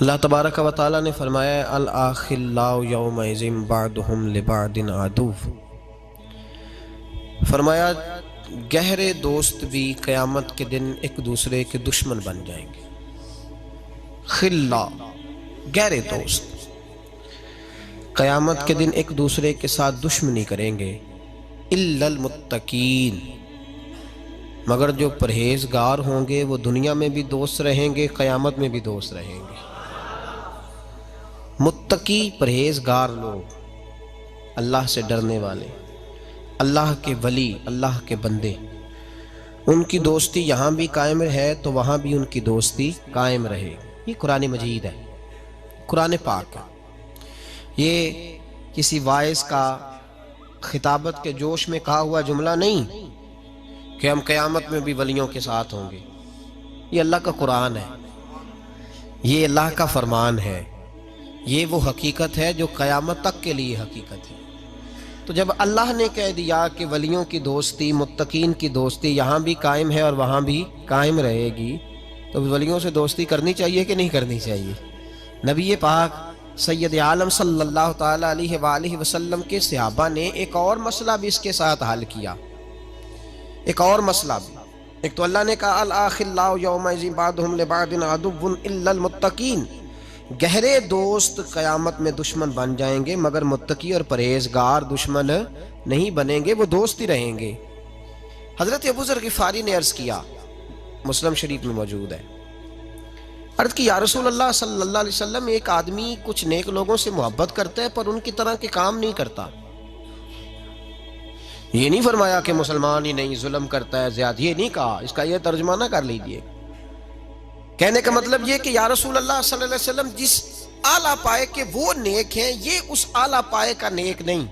اللہ تبارک و تعالیٰ نے فرمایا الاخلاء یومئذ بعضهم لبعض عدو، فرمایا گہرے دوست بھی قیامت کے دن ایک دوسرے کے دشمن بن جائیں گے۔ خلا، گہرے دوست قیامت کے دن ایک دوسرے کے ساتھ دشمنی کریں گے۔ الا المتقین، مگر جو پرہیزگار ہوں گے وہ دنیا میں بھی دوست رہیں گے، قیامت میں بھی دوست رہیں گے۔ متقی، پرہیزگار لوگ، اللہ سے ڈرنے والے، اللہ کے ولی، اللہ کے بندے، ان کی دوستی یہاں بھی قائم ہے تو وہاں بھی ان کی دوستی قائم رہے۔ یہ قرآن مجید ہے، قرآن پاک ہے۔ یہ کسی وائس کا خطابت کے جوش میں کہا ہوا جملہ نہیں کہ ہم قیامت میں بھی ولیوں کے ساتھ ہوں گے۔ یہ اللہ کا قرآن ہے، یہ اللہ کا فرمان ہے، یہ وہ حقیقت ہے جو قیامت تک کے لیے حقیقت ہے۔ تو جب اللہ نے کہہ دیا کہ ولیوں کی دوستی، متقین کی دوستی یہاں بھی قائم ہے اور وہاں بھی قائم رہے گی، تو ولیوں سے دوستی کرنی چاہیے کہ نہیں کرنی چاہیے؟ نبی پاک سید عالم صلی اللہ تعالیٰ علیہ وآلہ وسلم کے صحابہ نے ایک اور مسئلہ بھی اس کے ساتھ حل کیا، ایک اور مسئلہ بھی۔ ایک تو اللہ نے کہا الاخلاء یومئذ بعضهم لبعض عدو الا المتقین، گہرے دوست قیامت میں دشمن بن جائیں گے مگر متقی اور پرہیزگار دشمن نہیں بنیں گے، وہ دوست ہی رہیں گے۔ حضرت ابو ذر غفاری نے عرض کیا، مسلم شریف میں موجود ہے، عرض کی یا رسول اللہ صلی اللہ علیہ وسلم، ایک آدمی کچھ نیک لوگوں سے محبت کرتا ہے پر ان کی طرح کے کام نہیں کرتا۔ یہ نہیں فرمایا کہ مسلمان ہی نہیں، ظلم کرتا ہے، زیادہ، یہ نہیں کہا، اس کا یہ ترجمہ نہ کر لیجئے۔ کہنے کا مطلب یہ کہ یا رسول اللہ صلی اللہ علیہ وسلم، جس اعلیٰ پائے کے وہ نیک ہیں، یہ اس اعلیٰ پائے کا نیک نہیں۔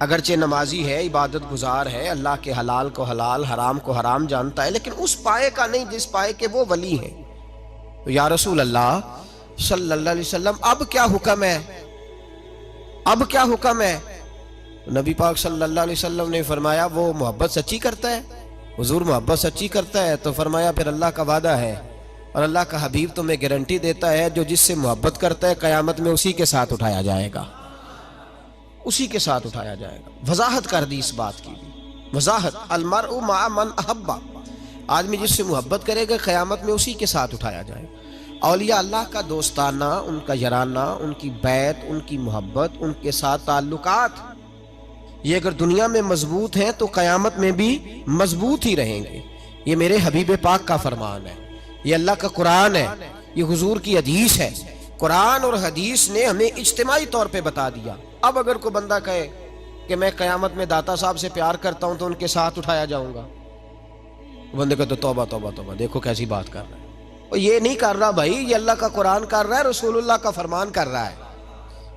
اگرچہ نمازی ہے، عبادت گزار ہے، اللہ کے حلال کو حلال، حرام کو حرام جانتا ہے، لیکن اس پائے کا نہیں جس پائے کے وہ ولی ہیں۔ تو یا رسول اللہ صلی اللہ علیہ وسلم، اب کیا حکم ہے؟ اب کیا حکم ہے؟ نبی پاک صلی اللہ علیہ وسلم نے فرمایا وہ محبت سچی کرتا ہے، حضور محبت سچی کرتا ہے، تو فرمایا پھر اللہ کا وعدہ ہے اور اللہ کا حبیب تمہیں گارنٹی دیتا ہے جو جس سے محبت کرتا ہے قیامت میں اسی کے ساتھ اٹھایا جائے گا، اسی کے ساتھ اٹھایا جائے گا۔ وضاحت کر دی اس بات کی بھی، وضاحت، المرء مع من احب، آدمی جس سے محبت کرے گا قیامت میں اسی کے ساتھ اٹھایا جائے گا۔ اولیاء اللہ کا دوستانہ، ان کا یارانہ، ان کی بیعت، ان کی محبت، ان کے ساتھ تعلقات، یہ اگر دنیا میں مضبوط ہیں تو قیامت میں بھی مضبوط ہی رہیں گے۔ یہ میرے حبیب پاک کا فرمان ہے، یہ اللہ کا قرآن ہے، یہ حضور کی حدیث ہے۔ قرآن اور حدیث نے ہمیں اجتماعی طور پہ بتا دیا۔ اب اگر کوئی بندہ کہے کہ میں قیامت میں داتا صاحب سے پیار کرتا ہوں تو ان کے ساتھ اٹھایا جاؤں گا، بندے کا تو توبہ توبہ توبہ، دیکھو کیسی بات کر رہا ہے۔ اور یہ نہیں کر رہا بھائی، یہ اللہ کا قرآن کر رہا ہے، رسول اللہ کا فرمان کر رہا ہے،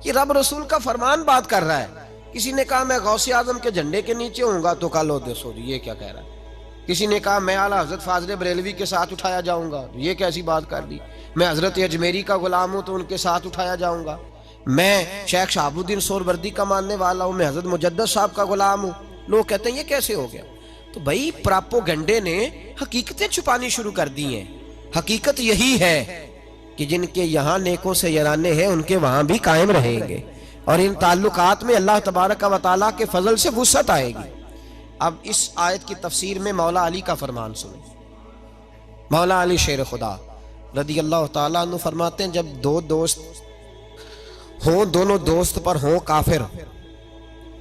یہ رب رسول کا فرمان بات کر رہا ہے۔ کسی نے کہا میں غوث اعظم کے جھنڈے کے نیچے ہوں گا تو کہا لو دے سو جی، یہ کیا کہہ رہا ہے۔ کسی نے کہا میں اعلیٰ حضرت فاضل بریلوی کے ساتھ اٹھایا جاؤں گا، یہ کیسی بات کر دی۔ میں حضرت اجمیری کا غلام ہوں تو ان کے ساتھ اٹھایا جاؤں گا۔ میں شیخ شہاب الدین سہروردی کا ماننے والا ہوں، میں حضرت مجدد صاحب کا غلام ہوں۔ لوگ کہتے ہیں یہ کیسے ہو گیا؟ تو بھائی پراپوگنڈے نے حقیقتیں چھپانی شروع کر دی ہیں۔ حقیقت یہی ہے کہ جن کے یہاں نیکوں سے یارانے ہیں ان کے وہاں بھی قائم رہیں گے، اور ان تعلقات میں اللہ تبارک و تعالیٰ کے فضل سے وسعت آئے گی۔ اب اس آیت کی تفسیر میں مولا علی کا فرمان سنیں۔ مولا علی شیر خدا رضی اللہ تعالیٰ عنہ فرماتے ہیں جب دو دوست ہوں، دونوں دوست پر ہوں کافر،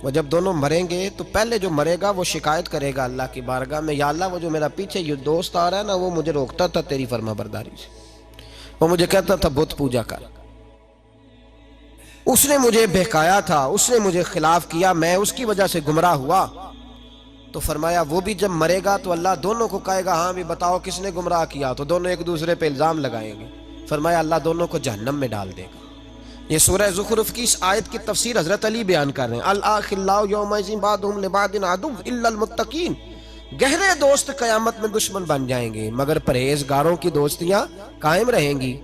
وہ جب دونوں مریں گے تو پہلے جو مرے گا وہ شکایت کرے گا اللہ کی بارگاہ میں، یا اللہ وہ جو میرا پیچھے یہ دوست آ رہا ہے نا، وہ مجھے روکتا تھا تیری فرما برداری سے، وہ مجھے کہتا تھا بت پوجا کر، اس نے مجھے بہکایا تھا، اس نے مجھے خلاف کیا، میں اس کی وجہ سے گمراہ ہوا۔ تو فرمایا وہ بھی جب مرے گا تو اللہ دونوں کو کہے گا ہاں بھی بتاؤ کس نے گمراہ کیا، تو دونوں ایک دوسرے پہ الزام لگائیں گے۔ فرمایا اللہ دونوں کو جہنم میں ڈال دے گا۔ یہ سورہ زخرف کی اس آیت کی تفسیر حضرت علی بیان کر رہے ہیں۔ الاخلاء یومئذ بعضهم لبعض عدو الا المتقین، گہرے دوست قیامت میں دشمن بن جائیں گے مگر پرہیزگاروں کی دوستیاں قائم رہیں گی۔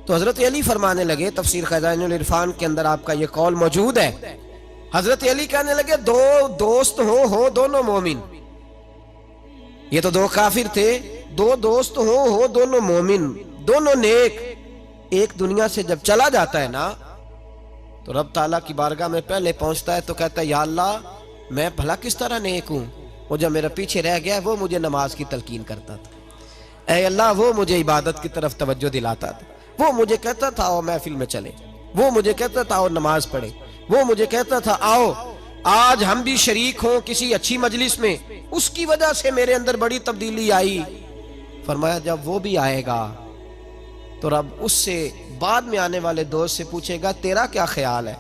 تو حضرت علی فرمانے لگے، تفسیر خزائن العرفان کے اندر آپ کا یہ قول موجود ہے، حضرت علی کہنے لگے دو دوست ہو دونوں مومن، یہ تو دو کافر تھے، دو دوست ہو دونوں مومن، دونوں نیک، ایک دنیا سے جب چلا جاتا ہے نا تو رب تعالیٰ کی بارگاہ میں پہلے پہنچتا ہے تو کہتا ہے یا اللہ میں بھلا کس طرح نیک ہوں، وہ جب میرا پیچھے رہ گیا وہ مجھے نماز کی تلقین کرتا تھا، اے اللہ وہ مجھے عبادت کی طرف توجہ دلاتا تھا، وہ مجھے کہتا تھا آؤ محفل میں چلے، وہ مجھے کہتا تھا آؤ نماز پڑھے، وہ مجھے کہتا تھا آؤ آج ہم بھی شریک ہوں کسی اچھی مجلس میں، اس کی وجہ سے میرے اندر بڑی تبدیلی آئی۔ فرمایا جب وہ بھی آئے گا تو رب اس سے بعد میں آنے والے دوست سے پوچھے گا تیرا کیا خیال ہے،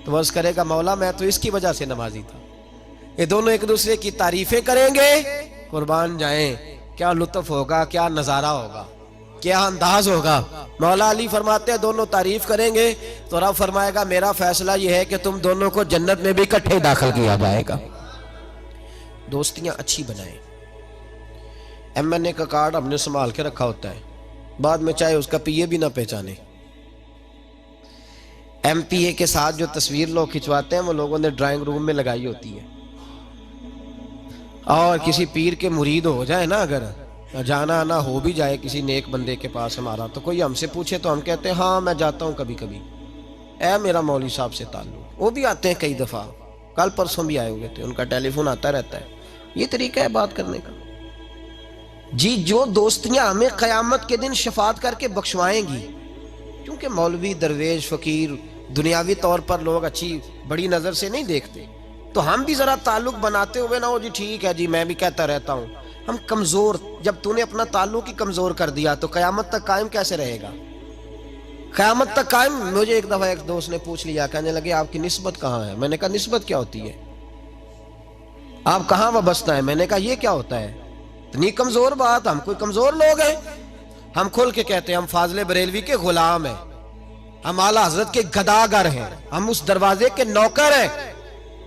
تو وہ عرض کرے گا مولا میں تو اس کی وجہ سے نمازی تھا۔ یہ دونوں ایک دوسرے کی تعریفیں کریں گے، قربان جائیں کیا لطف ہوگا، کیا نظارہ ہوگا، کیا انداز ہوگا۔ مولا علی فرماتے ہیں دونوں تعریف کریں گے تو رب فرمائے گا میرا فیصلہ یہ ہے کہ تم دونوں کو جنت میں بھی اکٹھے داخل کیا جائے گا۔ دوستیاں اچھی بنائیں۔ ایم این اے کا کارڈ ہم نے سنبھال کے رکھا ہوتا ہے، بعد میں چاہے اس کا پی اے بھی نہ پہچانے۔ ایم پی اے کے ساتھ جو تصویر لوگ کھنچواتے ہیں وہ لوگوں نے ڈرائنگ روم میں لگائی ہوتی ہے، اور کسی پیر کے مرید ہو جائے نا، اگر جانا آنا ہو بھی جائے کسی نیک بندے کے پاس ہمارا، تو کوئی ہم سے پوچھے تو ہم کہتے ہیں ہاں میں جاتا ہوں کبھی کبھی، اے میرا مولوی صاحب سے تعلق۔ وہ بھی آتے ہیں کئی دفعہ، کل پرسوں بھی آئے ہوئے تھے، ان کا ٹیلی فون آتا رہتا ہے۔ یہ طریقہ ہے بات کرنے کا جی۔ جو دوستیاں ہمیں قیامت کے دن شفاعت کر کے بخشوائیں گی، کیونکہ مولوی درویش فقیر دنیاوی طور پر لوگ اچھی بڑی نظر سے نہیں دیکھتے، تو ہم بھی ذرا تعلق بناتے ہوئے نا وہ جی ٹھیک ہے جی میں بھی کہتا رہتا ہوں، ہم کمزور، جب تو نے اپنا تعلق ہی کمزور کر دیا تو قیامت تک قائم کیسے رہے گا؟ قیامت تک قائم۔ مجھے ایک دفعہ ایک دوست نے پوچھ لیا، کہنے لگے آپ کی نسبت کہاں ہے؟ میں نے کہا نسبت کیا ہوتی ہے؟ آپ کہاں وابستہ ہیں؟ میں نے کہا یہ کیا ہوتا ہے؟ اتنی کمزور بات، ہم کوئی کمزور لوگ ہیں؟ ہم کھل کے کہتے ہیں ہم فاضل بریلوی کے غلام ہیں، ہم اعلیٰ حضرت کے گداگر ہیں، ہم اس دروازے کے نوکر ہیں،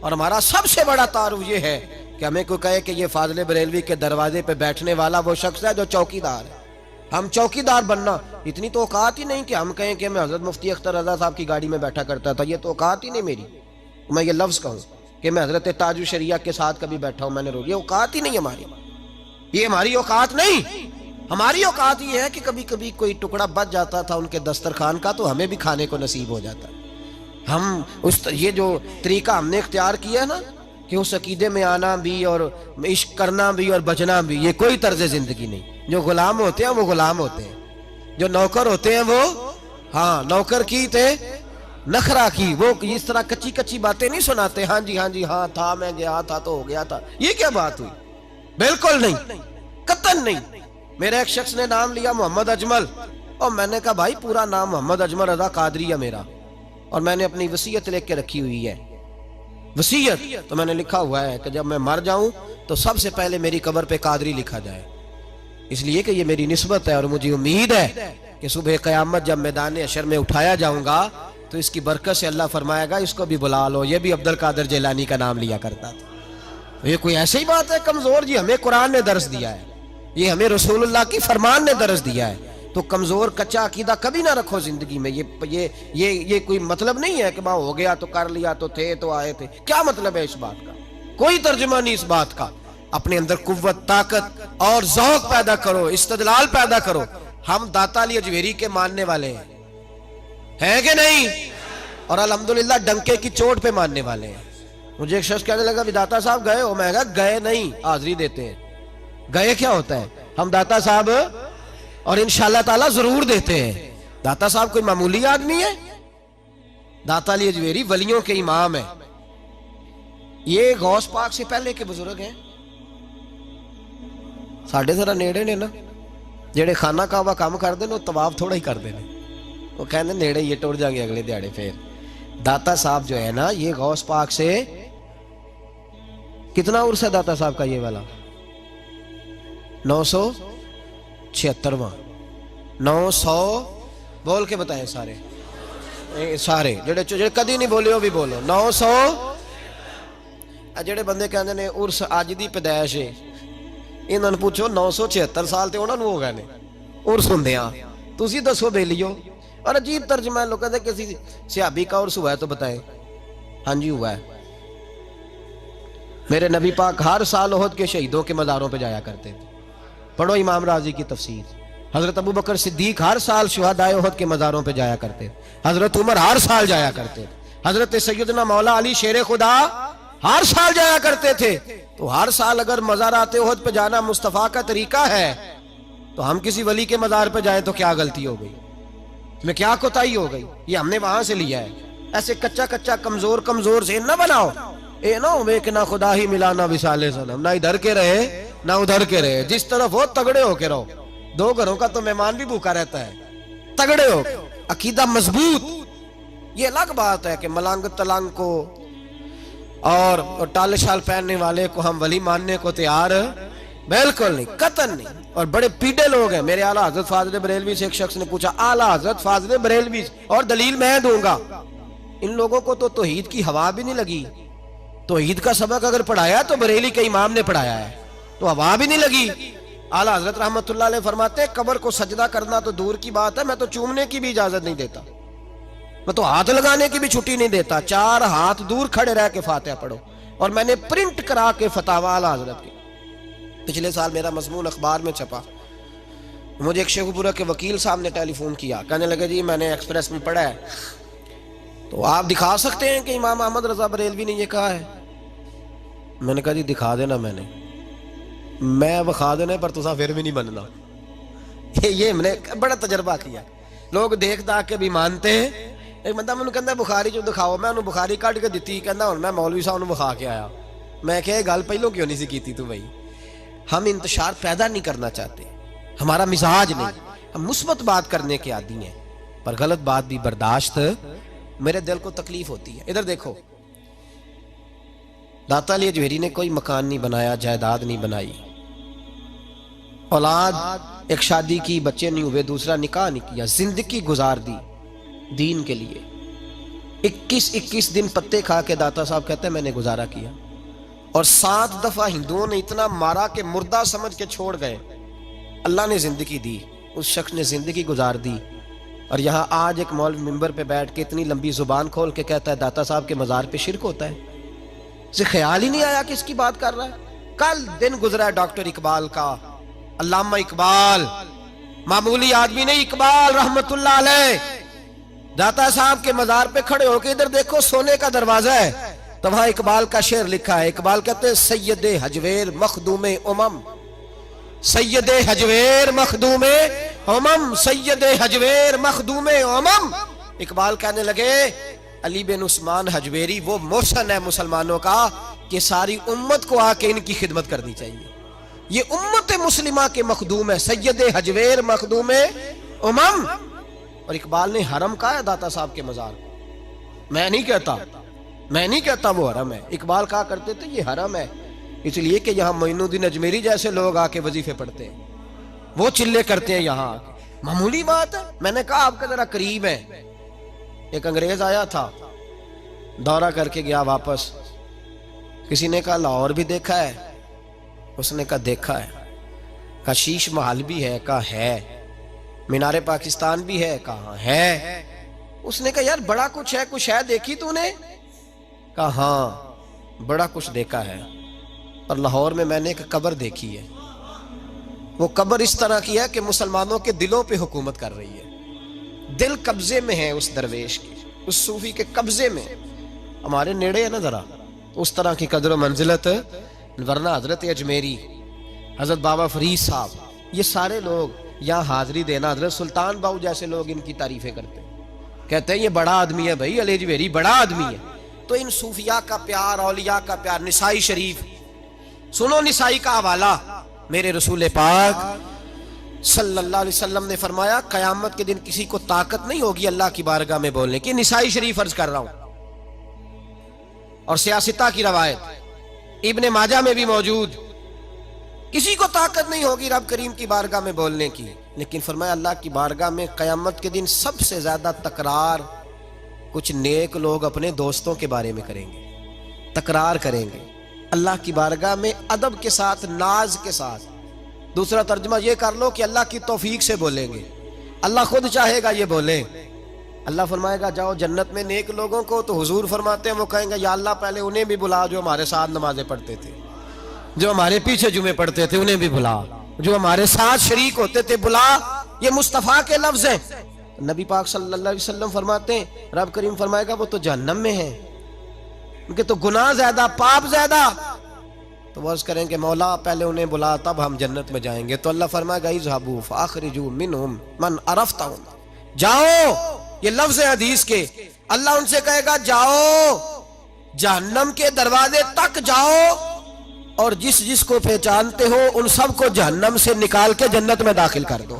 اور ہمارا سب سے بڑا تعارف یہ ہے کہ ہمیں کوئی کہے کہ یہ فاضل بریلوی کے دروازے پہ بیٹھنے والا وہ شخص ہے جو چوکی دار ہے، ہم چوکی دار بننا، اتنی تو اوقات ہی نہیں کہ ہم کہیں کہ میں حضرت مفتی اختر رضا صاحب کی گاڑی میں بیٹھا کرتا تھا، یہ تو اوقات ہی نہیں میری، میں یہ لفظ کہوں کہ میں حضرت تاج الشریعہ کے ساتھ کبھی بیٹھا ہوں، میں نے یہ اوقات ہی نہیں ہماری، یہ ہماری اوقات نہیں۔ ہماری اوقات یہ ہے کہ کبھی کبھی کوئی ٹکڑا بچ جاتا تھا ان کے دسترخوان کا تو ہمیں بھی کھانے کو نصیب ہو جاتا۔ ہم یہ جو طریقہ ہم نے اختیار کیا ہے نا کہ اس عقیدے میں آنا بھی اور عشق کرنا بھی اور بچنا بھی، یہ کوئی طرز زندگی نہیں۔ جو غلام ہوتے ہیں وہ غلام ہوتے ہیں، جو نوکر ہوتے ہیں وہ ہاں نوکر کی تھے نخرا کی، وہ اس طرح کچی کچی باتیں نہیں سناتے، ہاں جی ہاں تھا میں گیا تھا تو ہو گیا تھا، یہ کیا بات ہوئی؟ بالکل نہیں، قطعاً نہیں۔ میرے ایک شخص نے نام لیا محمد اجمل، اور میں نے کہا بھائی پورا نام محمد اجمل رضا قادری ہے میرا، اور میں نے اپنی وصیت لکھ کے رکھی ہوئی ہے، وصیت تو میں نے لکھا ہوا ہے کہ جب میں مر جاؤں تو سب سے پہلے میری قبر پہ قادری لکھا جائے، اس لیے کہ یہ میری نسبت ہے، اور مجھے امید ہے کہ صبح قیامت جب میدان حشر میں اٹھایا جاؤں گا تو اس کی برکت سے اللہ فرمائے گا اس کو بھی بلا لو، یہ بھی عبد القادر جیلانی کا نام لیا کرتا تھا۔ یہ کوئی ایسی بات ہے کمزور؟ جی ہمیں قرآن نے درس دیا ہے، یہ ہمیں رسول اللہ کی فرمان نے درس دیا ہے، تو کمزور کچا عقیدہ کبھی نہ رکھو زندگی میں۔ یہ کوئی مطلب نہیں ہے کہ باں ہو گیا تو کر لیا تو تھے تو آئے تھے، کیا مطلب ہے اس بات کا؟ کوئی ترجمہ نہیں اس بات کا۔ اپنے اندر قوت، طاقت اور ذوق پیدا کرو، استدلال پیدا کرو۔ ہم داتا علی اجویری کے ماننے والے ہیں کہ نہیں؟ اور الحمدللہ ڈنکے کی چوٹ پہ ماننے والے ہیں۔ مجھے ایک شخص کہنے لگا داتا صاحب گئے ہو؟ میں کہا گئے نہیں، حاضری دیتے ہیں۔ گئے کیا ہوتا ہے؟ ہم داتا صاحب اور انشاءاللہ تعالی ضرور دیتے ہیں۔ داتا صاحب کوئی معمولی آدمی ہے؟ داتا علی اجویری ولیوں کے امام ہیں، یہ غوث پاک سے پہلے کے بزرگ ہیں۔ ساڑھے ذرا نیڑے نے نا، جڑے خانہ کعبہ کام کر دیں وہ طواف تھوڑا ہی کر دیں، وہ کہنے نیڑے یہ ٹوڑ جائیں گے اگلے دیہڑے۔ پھر داتا صاحب جو ہے نا یہ غوث پاک سے کتنا عرصہ ہے داتا صاحب کا؟ یہ والا 976واں 900 بول کے بتائیں سارے جڑے کدی نہیں بولے وہ بھی بولو 900۔ جڑے بندے کہندے نے عرس اج دی پیدائش ہے، انہاں نوں پوچھو 976 سال تے انہاں نوں ہو گئے نے عرس ہوندیاں، تسی دسو بیلیو۔ اور عجیب ترجمہ ہے، لوگ کہتے ہیں کسی صحابی کا عرس ہوا ہے تو بتائیں۔ ہاں جی ہوا ہے، میرے نبی پاک ہر سال احد کے شہیدوں کے مزاروں پہ جایا کرتے تھے، پڑھو امام راضی کی تفسیر۔ حضرت ابو بکر صدیق ہر سال شہدائے احد کے مزاروں پہ جایا کرتے، حضرت عمر ہر سال جایا کرتے، حضرت سیدنا مولا علی شیر خدا ہر سال جایا کرتے تھے۔ تو ہر سال اگر مزارات احد پہ جانا مصطفیٰ کا طریقہ ہے تو ہم کسی ولی کے مزار پہ جائیں تو کیا غلطی ہو گئی، میں کیا کوتاہی ہو گئی؟ یہ ہم نے وہاں سے لیا ہے۔ ایسے کچا کچا کمزور ذہن نہ بناؤ، اے نہ ہو کہ نہ خدا ہی ملا نہ وصال صنم، نہ ادھر کے رہے نہ ادھر کے رہے، جس طرف ہو تگڑے ہو کے رہو۔ دو گھروں کا تو مہمان بھی بھوکا رہتا ہے، تگڑے ہو، عقیدہ مضبوط۔ یہ الگ بات ہے کہ ملنگ تلنگ کو اور ٹال شال پہننے والے کو ہم ولی ماننے کو تیار بالکل نہیں، قطعاً نہیں۔ اور بڑے پیڑے لوگ ہیں۔ میرے اعلیٰ حضرت فاضل بریلوی سے ایک شخص نے پوچھا، اعلیٰ حضرت فاضل بریلوی، اور دلیل میں دوں گا، ان لوگوں کو تو توحید کی ہوا بھی نہیں لگی۔ توحید کا سبق اگر پڑھایا تو بریلی کے امام نے پڑھایا ہے، تو ہوا بھی نہیں لگی۔ اعلیٰ حضرت رحمت اللہ علیہ فرماتے ہیں قبر کو سجدہ کرنا تو دور کی بات ہے، میں تو چومنے کی بھی اجازت نہیں دیتا، میں تو ہاتھ لگانے کی بھی چھٹی نہیں دیتا، 4 ہاتھ دور کھڑے رہ کے فاتحہ پڑھو۔ اور میں نے پرنٹ کرا کے فتاوی اعلیٰ حضرت کی، پچھلے سال میرا مضمون اخبار میں چھپا۔ مجھے ایک شیخ پورہ کے وکیل صاحب نے ٹیلی فون کیا، کہنے لگے جی میں نے ایکسپریس میں پڑھا ہے، تو آپ دکھا سکتے ہیں کہ امام احمد رضا بریلوی نے یہ کہا ہے؟ میں نے کہا جی دکھا دینا، میں بخا دینا پر تسا پھر بھی نہیں بننا۔ یہ میں نے بڑا تجربہ کیا، لوگ دیکھ دا کے بھی مانتے ہیں۔ ایک بندہ میں نے کہتا ہے بخاری جو دکھاؤ، میں انہوں بخاری کٹ کے دیتی، کہنا ہوں میں مولوی صاحب انہوں بخا کے آیا۔ میں کہ گل پہلوں کیوں نہیں سی کیتی تو بھائی؟ ہم انتشار پیدا نہیں کرنا چاہتے، ہمارا مزاج نہیں، ہم مثبت بات کرنے کے عادی ہیں، پر غلط بات بھی برداشت، میرے دل کو تکلیف ہوتی ہے۔ ادھر دیکھو، داتا علی اجمیری نے کوئی مکان نہیں بنایا، جائیداد نہیں بنائی، اولاد ایک شادی کی، بچے نہیں ہوئے، دوسرا نکاح نہیں کیا، زندگی گزار دی دین کے لیے۔ 21 دن پتے کھا کے داتا صاحب کہتے ہیں میں نے گزارا کیا، اور 7 دفعہ ہندوؤں نے اتنا مارا کہ مردہ سمجھ کے چھوڑ گئے۔ اللہ نے زندگی دی، اس شخص نے زندگی گزار دی، اور یہاں آج ایک مولوی ممبر پہ بیٹھ کے اتنی لمبی زبان کھول کے کہتا ہے داتا صاحب کے مزار پہ شرک ہوتا ہے۔ اسے خیال ہی نہیں آیا کہ اس کی بات کر رہا ہے۔ کل دن گزرا ہے ڈاکٹر اقبال کا، علامہ اقبال، معمولی آدمی نہیں، اقبال رحمت اللہ علیہ داتا صاحب کے مزار پہ کھڑے ہو کے ادھر دیکھو سونے کا دروازہ ہے، تو وہاں اقبال کا شعر لکھا ہے۔ اقبال کہتے ہیں سید حجویر مخدوم امم، سید حجویر مخدوم امم، سید حجویر مخدوم امم۔ اقبال کہنے لگے علی بن عثمان حجویری وہ محسن ہے مسلمانوں کا کہ ساری امت کو آ کے ان کی خدمت کرنی چاہیے، یہ امت مسلمہ کے مخدوم ہے، سید حجویر مخدوم امم۔ اور اقبال نے حرم کہا ہے داتا صاحب کے مزار، میں نہیں کہتا وہ حرم ہے، اقبال کہا کرتے تھے یہ حرم ہے، اس لیے کہ یہاں معین الدین اجمیری جیسے لوگ آ کے وظیفے پڑھتے ہیں، وہ چلے کرتے ہیں یہاں آ کے، معمولی بات ہے۔ میں نے کہا آپ کا ذرا قریب ہے۔ ایک انگریز آیا تھا، دورہ کر کے گیا واپس، کسی نے کہا لاہور بھی دیکھا ہے؟ اس نے کہا دیکھا ہے۔ کہا شیش محل بھی ہے؟ کہا ہے۔ مینار پاکستان بھی ہے؟ کہا ہے۔ اس نے کہا یار بڑا کچھ ہے، کچھ ہے دیکھی تو نے؟ کہا ہاں بڑا کچھ دیکھا ہے، اور لاہور میں نے ایک قبر دیکھی ہے، وہ قبر اس طرح کی ہے کہ مسلمانوں کے دلوں پہ حکومت کر رہی ہے، دل قبضے میں ہے اس درویش کے، اس صوفی کے قبضے میں۔ ہمارے نیڑے ہے نا ذرا اس طرح کی قدر و منزلت، ورنہ حضرت اجمیری، حضرت بابا فرید صاحب، یہ سارے لوگ یہاں حاضری دینا، حضرت سلطان باؤ جیسے لوگ ان کی تعریفیں کرتے ہیں، کہتے ہیں یہ بڑا آدمی ہے بھائی، علی اجمیری بڑا آدمی ہے۔ تو ان صوفیاء کا پیار، اولیاء کا پیار، نسائی شریف سنو، نسائی کا حوالہ، میرے رسول پاک صلی اللہ علیہ وسلم نے فرمایا قیامت کے دن کسی کو طاقت نہیں ہوگی اللہ کی بارگاہ میں بولنے کی، نسائی شریف عرض کر رہا ہوں، اور سیاستہ کی روایت ابن ماجہ میں بھی موجود، کسی کو طاقت نہیں ہوگی رب کریم کی بارگاہ میں بولنے کی، لیکن فرمایا اللہ کی بارگاہ میں قیامت کے دن سب سے زیادہ تکرار کچھ نیک لوگ اپنے دوستوں کے بارے میں کریں گے، تکرار کریں گے اللہ کی بارگاہ میں ادب کے ساتھ، ناز کے ساتھ۔ دوسرا ترجمہ یہ کر لو کہ اللہ کی توفیق سے بولیں گے، اللہ خود چاہے گا یہ بولیں۔ اللہ فرمائے گا جاؤ جنت میں نیک لوگوں کو، تو حضور فرماتے ہیں وہ کہیں گے یا اللہ پہلے انہیں بھی بلا جو ہمارے ساتھ نمازیں پڑھتے تھے، جو ہمارے پیچھے جمعے پڑھتے تھے انہیں بھی بلا، جو ہمارے ساتھ شریک ہوتے تھے بلا، یہ مصطفیٰ کے لفظ ہیں. نبی پاک صلی اللہ علیہ وسلم فرماتے ہیں رب کریم فرمائے گا وہ تو جہنم میں ہیں، ان کے تو گناہ زیادہ، پاپ زیادہ. تو وہ عرض کریں کہ مولا پہلے انہیں بلا تب ہم جنت میں جائیں گے. تو اللہ فرمائے گا اذهبوا فاخرجوا منهم من عرفتهم. جاؤ، یہ لفظ ہے حدیث کے. اللہ ان سے کہے گا جاؤ جہنم کے دروازے تک جاؤ اور جس جس کو پہچانتے ہو ان سب کو جہنم سے نکال کے جنت میں داخل کر دو.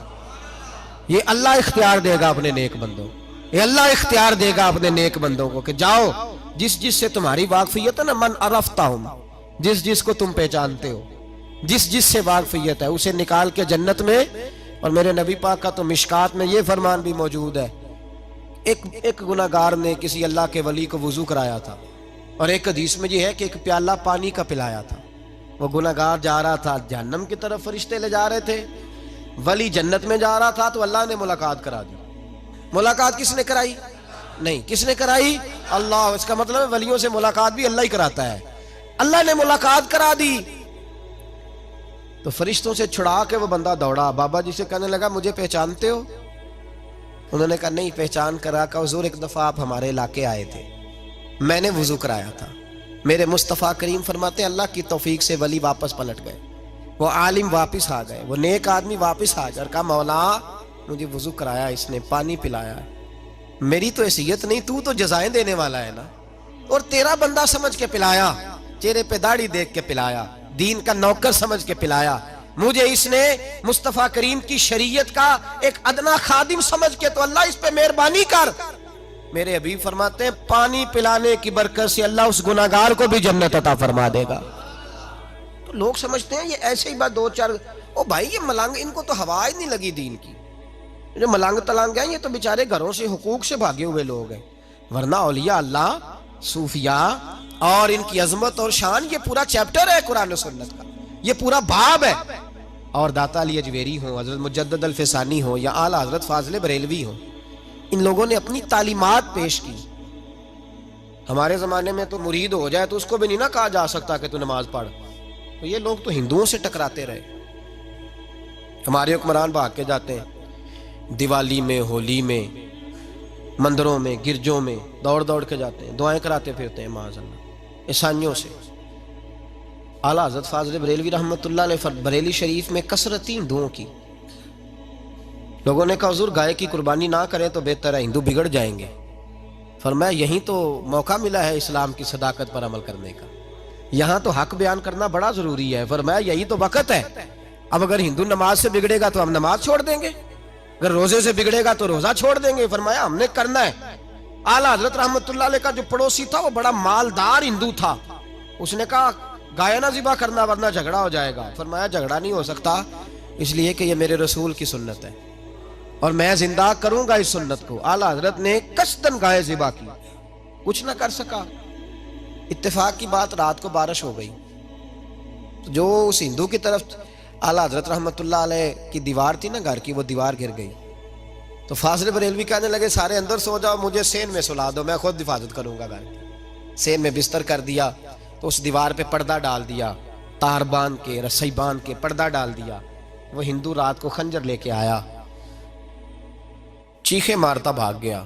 یہ اللہ اختیار دے گا اپنے نیک بندوں، یہ اللہ اختیار دے گا اپنے نیک بندوں کو کہ جاؤ جس جس سے تمہاری واقفیت ہے نا، من عرفتہم، جس جس کو تم پہچانتے ہو، جس جس سے واقفیت ہے اسے نکال کے جنت میں. اور میرے نبی پاک کا تو مشکات میں یہ فرمان بھی موجود ہے، ایک گناہگار نے کسی اللہ کے ولی کو وضو کرایا تھا، اور ایک حدیث میں یہ ہے کہ ایک پیالہ پانی کا پلایا تھا. وہ گناہگار جا رہا تھا جہنم کی طرف، فرشتے لے جا رہے تھے، ولی جنت میں جا رہا تھا، تو اللہ نے ملاقات کرا دی. ملاقات کس نے کرائی؟ نہیں، کس نے کرائی؟ اللہ. اس کا مطلب ہے ولیوں سے ملاقات بھی اللہ ہی کراتا ہے. اللہ نے ملاقات کرا دی. تو فرشتوں سے چھڑا کے وہ بندہ دوڑا بابا جی سے، کہنے لگا مجھے پہچانتے ہو؟ انہوں نے کہا نہیں پہچان کرا. کہ حضور ایک دفعہ آپ ہمارے علاقے آئے تھے، میں نے وضو کرایا تھا. میرے مصطفیٰ کریم فرماتے ہیں اللہ کی توفیق سے ولی واپس پلٹ گئے، وہ عالم واپس آ گئے، وہ نیک آدمی واپس آ گئے اور کہا مولا مجھے وضو کرایا اس نے، پانی پلایا، میری تو حیثیت نہیں، تو جزائیں دینے والا ہے نا، اور تیرا بندہ سمجھ کے پلایا، چہرے پہ داڑھی دیکھ کے پلایا، دین کا نوکر سمجھ کے پلایا. مجھے اس نے مصطفیٰ کریم کی شریعت کا ایک ادنا خادم سمجھ کے، تو اللہ اس پہ مہربانی کر. میرے حبیب فرماتے ہیں پانی پلانے کی برکت سے اللہ اس گناہگار کو بھی جنت عطا فرما دے گا. تو لوگ سمجھتے ہیں یہ ایسے ہی بات دو چار، او بھائی یہ ملنگ، ان کو تو ہوا ہی نہیں لگی دین کی. جو ملنگ تلنگ ہیں یہ تو بیچارے گھروں سے حقوق سے بھاگے ہوئے لوگ ہیں، ورنہ اولیاء اللہ، صوفیاء اور ان کی عظمت اور شان، یہ پورا چیپٹر ہے قرآن و سنت کا، یہ پورا باب ہے. اور داتا علی اجویری ہوں، حضرت مجدد الفسانی ہوں، یا اعلیٰ حضرت فاضل بریلوی ہوں، ان لوگوں نے اپنی تعلیمات پیش کی. ہمارے زمانے میں تو مرید ہو جائے تو اس کو بھی نہیں نہ کہا جا سکتا کہ تو نماز پڑھ. تو یہ لوگ تو ہندوؤں سے ٹکراتے رہے. ہمارے حکمران بھاگ کے جاتے ہیں دیوالی میں، ہولی میں، مندروں میں، گرجوں میں دوڑ دوڑ کے جاتے ہیں، دعائیں کراتے پھرتے ہیں معاذ اللہ عیسائیوں سے. اعلیٰ حضرت فاضل بریلوی رحمۃ اللہ علیہ بریلی شریف میں کثرتی ہندوؤں کی. لوگوں نے کہا حضور گائے کی قربانی نہ کریں تو بہتر ہے، ہندو بگڑ جائیں گے. فرمایا یہیں تو موقع ملا ہے اسلام کی صداقت پر عمل کرنے کا، یہاں تو حق بیان کرنا بڑا ضروری ہے. فرمایا یہی تو وقت ہے. اب اگر ہندو نماز سے بگڑے گا تو ہم نماز چھوڑ دیں گے، اگر روزے سے بگڑے گا تو روزہ چھوڑ دیں گے. فرمایا ہم نے کرنا ہے. اعلیٰ حضرت رحمۃ اللہ علیہ کا جو پڑوسی تھا وہ بڑا مالدار ہندو تھا. اس نے کہا گائے نہ ذبح کرنا ورنہ جھگڑا ہو جائے گا. فرمایا جھگڑا نہیں ہو سکتا، اس لیے کہ یہ میرے رسول کی سنت ہے اور میں زندہ کروں گا اس سنت کو. اعلیٰ حضرت نے قصداً گائے ذبح کی، کچھ نہ کر سکا. اتفاق کی بات رات کو بارش ہو گئی، جو اس ہندو کی طرف اعلیٰ حضرت رحمۃ اللہ علیہ کی دیوار تھی نا گھر کی، وہ دیوار گر گئی. تو فاضل بریلوی کہنے لگے سارے اندر سو جاؤ، مجھے سین میں سلا دو، میں خود حفاظت کروں گا گھر کی. سین میں بستر کر دیا، تو اس دیوار پہ پردہ ڈال دیا، تار باندھ کے، رسی باندھ کے پردہ ڈال دیا. وہ ہندو رات کو خنجر لے کے آیا، چیخے مارتا بھاگ گیا.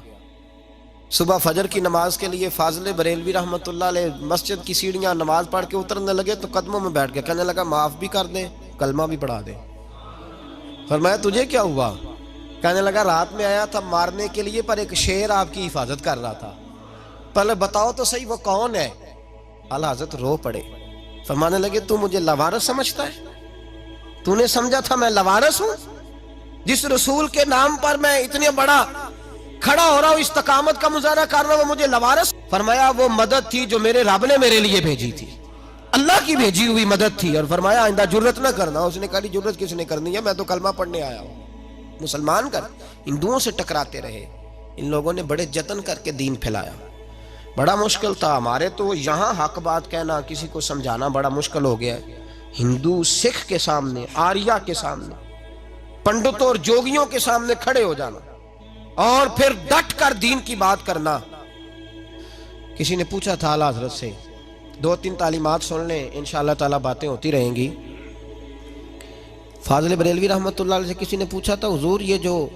صبح فجر کی نماز کے لیے فاضل بریلوی رحمۃ اللہ علیہ مسجد کی سیڑھیاں نماز پڑھ کے اترنے لگے تو قدموں میں بیٹھ کے کہنے لگا معاف بھی کر دیں، کلمہ بھی پڑھا دیں. فرمایا تجھے کیا ہوا؟ کہنے لگا رات میں آیا تھا مارنے کے لیے، پر ایک شیر آپ کی حفاظت کر رہا تھا، پہلے بتاؤ تو صحیح وہ کون ہے. اعلیٰ حضرت رو پڑے، فرمانے لگے تو مجھے لوارث سمجھتا ہے؟ تو نے سمجھا تھا میں لوارث ہوں؟ جس رسول کے نام پر میں اتنے بڑا کھڑا ہو رہا ہوں، استقامت کا مظاہرہ کر رہا ہوں، وہ مجھے لوارث؟ فرمایا وہ مدد تھی جو میرے رب نے میرے لیے بھیجی تھی، اللہ کی بھیجی ہوئی مدد تھی. اور فرمایا آئندہ جرت نہ کرنا. اس نے کہا جرت کس نے کرنی ہے، میں تو کلمہ پڑھنے آیا ہوں. مسلمان کر ہندوؤں سے ٹکراتے رہے. ان لوگوں نے بڑے جتن کر کے دین پھیلایا، بڑا مشکل تھا. ہمارے تو یہاں حق بات کہنا، کسی کو سمجھانا بڑا مشکل ہو گیا ہے. ہندو سکھ کے سامنے، آریہ کے سامنے، پنڈتوں اور جوگیوں کے سامنے کھڑے ہو جانا اور پھر ڈٹ کر دین کی بات کرنا. کسی نے پوچھا تھا اعلیٰ حضرت سے، 2-3 تعلیمات سن لیں، انشاءاللہ تعالیٰ باتیں ہوتی رہیں گی. فاضل بریلوی رحمۃ اللہ علیہ سے کسی نے پوچھا تھا حضور یہ جو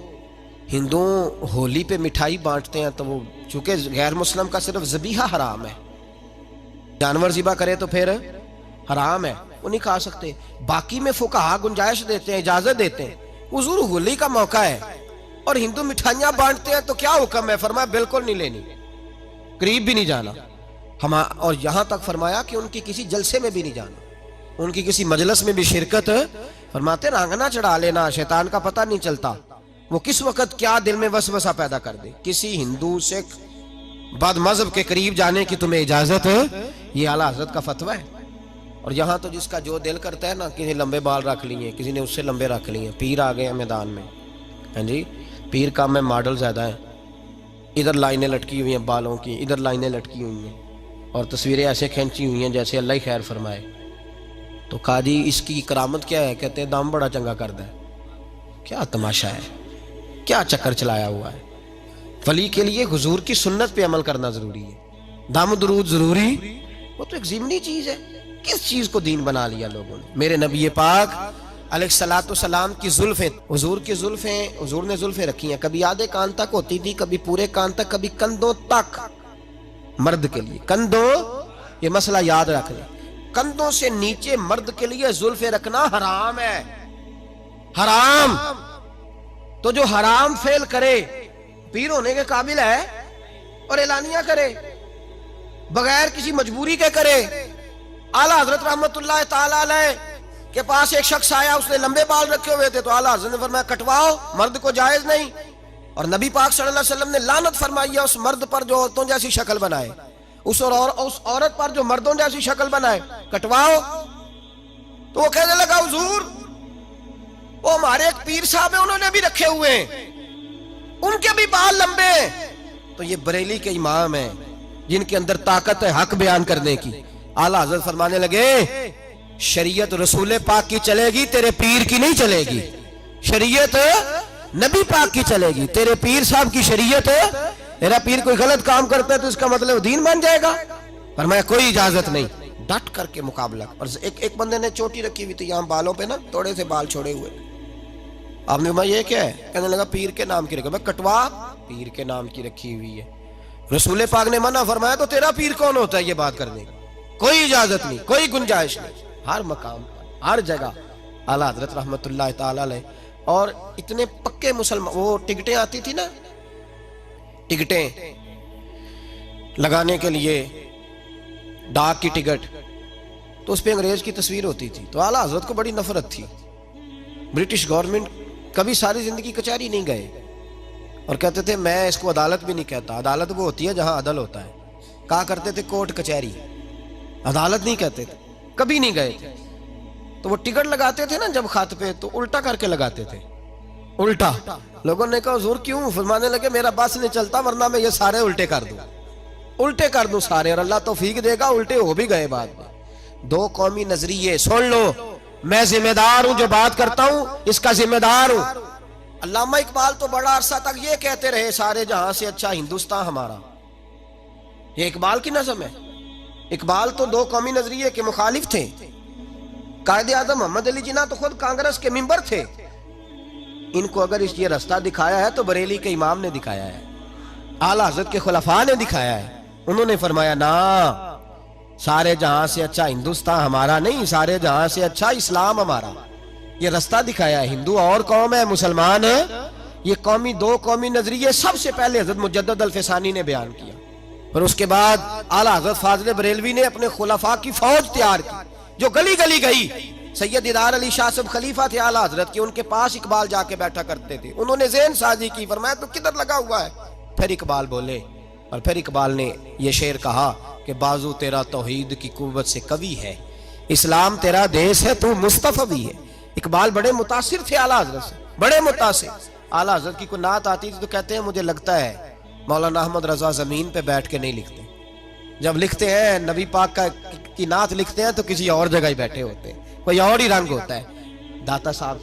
ہندوؤں ہولی پہ مٹھائی بانٹتے ہیں تو وہ چونکہ غیر مسلم کا صرف ذبیحہ حرام ہے، جانور ذبح کرے تو پھر حرام ہے، وہ نہیں کھا سکتے، باقی میں فقہا گنجائش دیتے ہیں، اجازت دیتے ہیں۔ حضور ہولی کا موقع ہے اور ہندو مٹھائیاں بانٹتے ہیں تو کیا حکم ہے؟ فرمایا بالکل نہیں لینی، قریب بھی نہیں جانا، اور یہاں تک فرمایا کہ ان کی کسی جلسے میں بھی نہیں جانا، ان کی کسی مجلس میں بھی شرکت، فرماتے رانگنا چڑھا لینا، شیطان کا پتہ نہیں چلتا وہ کس وقت کیا دل میں وسوسہ پیدا کر دے۔ کسی ہندو سکھ بد مذہب کے قریب جانے کی تمہیں اجازت ہے، یہ اعلیٰ حضرت کا فتویٰ ہے۔ اور یہاں تو جس کا جو دل کرتا ہے نا، کسی لمبے بال رکھ لیے، کسی نے اس سے لمبے رکھ لیے، پیر آ گئے ہیں میدان میں، ہاں جی پیر کم ہے، ماڈل زیادہ ہیں، ادھر لائنیں لٹکی ہوئی ہیں بالوں کی، ادھر لائنیں لٹکی ہوئی ہیں اور تصویریں ایسے کھینچی ہوئی ہیں جیسے اللہ ہی خیر فرمائے۔ تو کہا جی اس کی کرامت کیا ہے؟ کہتے ہیں دم بڑا چنگا کردا ہے۔ کیا تماشا ہے، کیا چکر چلایا ہوا ہے۔ ولی کے لیے حضور کی سنت پہ عمل کرنا ضروری ہے، دم درود ضروری، وہ تو ایک ضمنی چیز ہے۔ کس چیز کو دین بنا لیا لوگوں نے؟ میرے نبی پاک علیہ الصلوۃ والسلام کی زلفیں، حضور کی زلفیں، حضور نے زلفیں رکھی ہیں، کبھی آدھے کان تک ہوتی تھی، کبھی پورے کان تک، کبھی کندھوں تک۔ مرد کے لیے کندھوں، یہ مسئلہ یاد رکھ لیں، کندھوں سے نیچے مرد کے لیے زلفیں رکھنا حرام ہے، حرام۔ تو جو حرام فعل کرے، پیر ہونے کے قابل ہے اور اعلانیہ کرے، بغیر کسی مجبوری کے کرے۔ اعلیٰ حضرت رحمت اللہ تعالی علیہ کے پاس ایک شخص آیا، اس نے لمبے بال رکھے ہوئے تھے، تو اعلیٰ حضرت نے فرمایا کٹواؤ، مرد کو جائز نہیں۔ اور نبی پاک صلی اللہ علیہ وسلم نے لعنت فرمائی ہے اس مرد پر جو عورتوں جیسی شکل بنائے، اس عورت پر جو مردوں جیسی شکل بنائے، کٹواؤ۔ تو وہ کہنے لگا حضور وہ ہمارے ایک پیر صاحب ہیں، انہوں نے بھی رکھے ہوئے ہیں، ان کے بھی بال لمبے ہیں۔ تو یہ بریلی کے امام ہیں جن کے اندر طاقت ہے حق بیان کرنے کی۔ اعلیٰ حضرت فرمانے لگے شریعت رسول پاک کی چلے گی، تیرے پیر کی نہیں چلے گی، شریعت نبی پاک کی چلے گی، تیرے پیر صاحب کی شریعت ہے۔ میرا پیر کوئی غلط کام کرتا ہے تو اس کا مطلب دین بن جائے گا؟ فرمایا کوئی اجازت نہیں، ڈٹ کر کے مقابلہ۔ اور ایک بندے نے چوٹی رکھی ہوئی تھی یہاں بالوں پہ نا، تھوڑے سے بال چھوڑے ہوئے، آپ نے فرمایا یہ کیا ہے؟ کہنے لگا پیر کے نام کی رکھی، میں کٹوا، پیر کے نام کی رکھی ہوئی ہے۔ رسول پاک نے منع فرمایا تو تیرا پیر کون ہوتا ہے یہ بات کرنے کی؟ کوئی اجازت نہیں، کوئی گنجائش نہیں۔ ہر مقام پر، ہر جگہ اعلیٰ حضرت رحمت اللہ تعالی علیہ، اور اتنے پکے مسلمان، وہ ٹکٹیں آتی تھی نا، ٹکٹیں لگانے کے لیے، ڈاک کی ٹکٹ، تو اس پہ انگریز کی تصویر ہوتی تھی، تو اعلیٰ حضرت کو بڑی نفرت تھی۔ برٹش گورنمنٹ کبھی ساری زندگی کچہری نہیں گئے اور کہتے تھے میں اس کو عدالت بھی نہیں کہتا، عدالت وہ ہوتی ہے جہاں عدل ہوتا ہے، کہا کرتے تھے کورٹ کچہری، عدالت نہیں کہتے تھے، کبھی نہیں گئے تھے۔ تو وہ ٹکٹ لگاتے تھے نا جب خط پہ، تو الٹا کر کے لگاتے تھے، الٹا۔ لوگوں نے کہا حضور کیوں؟ فرمانے لگے میرا بس نہیں چلتا ورنہ میں یہ سارے الٹے کر دوں، الٹے کر دوں سارے، اور اللہ توفیق دے گا الٹے ہو بھی گئے بعد میں۔ دو قومی نظریے، سن لو، میں ذمہ دار ہوں، جو بات کرتا ہوں اس کا ذمہ دار ہوں۔ علامہ اقبال تو بڑا عرصہ تک یہ کہتے رہے سارے جہاں سے اچھا ہندوستان ہمارا، یہ اقبال کی نظم ہے۔ اقبال تو دو قومی نظریے کے مخالف تھے، قائد اعظم محمد علی جناح تو خود کانگریس کے ممبر تھے۔ ان کو اگر یہ رستہ دکھایا ہے تو بریلی کے امام نے دکھایا ہے، اعلیٰ حضرت کے خلفاء نے دکھایا ہے۔ انہوں نے فرمایا نا، سارے جہاں سے اچھا ہندوستان ہمارا نہیں، سارے جہاں سے اچھا اسلام ہمارا، یہ رستہ دکھایا ہے۔ ہندو اور قوم ہے، مسلمان ہے، یہ دو قومی نظریے سب سے پہلے حضرت مجدد الفسانی نے بیان کیا، اور اس کے بعد اعلیٰ حضرت فاضل بریلوی نے اپنے خلفاء کی فوج تیار کی جو گلی گلی گئی۔ سید دیدار علی شاہ صاحب خلیفہ تھے اعلیٰ حضرت کے، ان کے پاس اقبال جا کے بیٹھا کرتے تھے، انہوں نے ذہن سازی کی، فرمایا تو کدھر لگا ہوا ہے؟ پھر اقبال بولے، اور پھر اقبال نے یہ شعر کہا کہ بازو تیرا توحید کی قوت سے قوی ہے، اسلام تیرا دیس ہے، تو مصطفی بھی ہے۔ اقبال بڑے متاثر تھے اعلیٰ حضرت سے، بڑے متاثر۔ اعلیٰ حضرت کی کوئی نعت آتی تھی تو کہتے ہیں مجھے لگتا ہے مولانا احمد رضا زمین پہ بیٹھ کے نہیں لکھتے، جب لکھتے ہیں نبی پاک کی نعت لکھتے ہیں تو کسی اور جگہ ہی بیٹھے ہوتے ہیں، کوئی اور ہی رنگ ہوتا ہے۔ داتا صاحب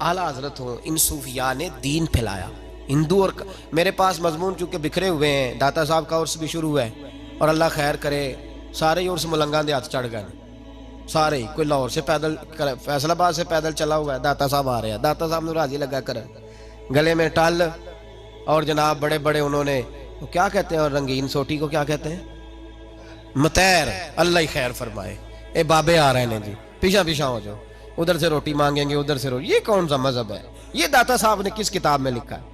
اعلیٰ حضرت ہوں، ان صوفیاء نے دین پھیلایا۔ ہندو اور میرے پاس مضمون چونکہ بکھرے ہوئے ہیں، داتا صاحب کا عرس بھی شروع ہے، اور اللہ خیر کرے سارے عرس ملنگاں دے ہاتھ چڑھ گئے، سارے ہی، کوئی لاہور سے پیدل، فیصل آباد سے پیدل چلا ہوا ہے، داتا صاحب آ رہے ہیں، داتا صاحب نے راضی لگا کر گلے میں ٹال، اور جناب بڑے بڑے انہوں نے کیا کہتے ہیں، اور رنگین سوٹی کو کیا کہتے ہیں، متیر، اللہ ہی خیر فرمائے، اے بابے آ رہے ہیں جی، پیچھا پیچھا ہو جاؤ، ادھر سے روٹی مانگیں گے، ادھر سے روٹی، یہ کون سا مذہب ہے؟ یہ داتا صاحب نے کس کتاب میں لکھا ہے؟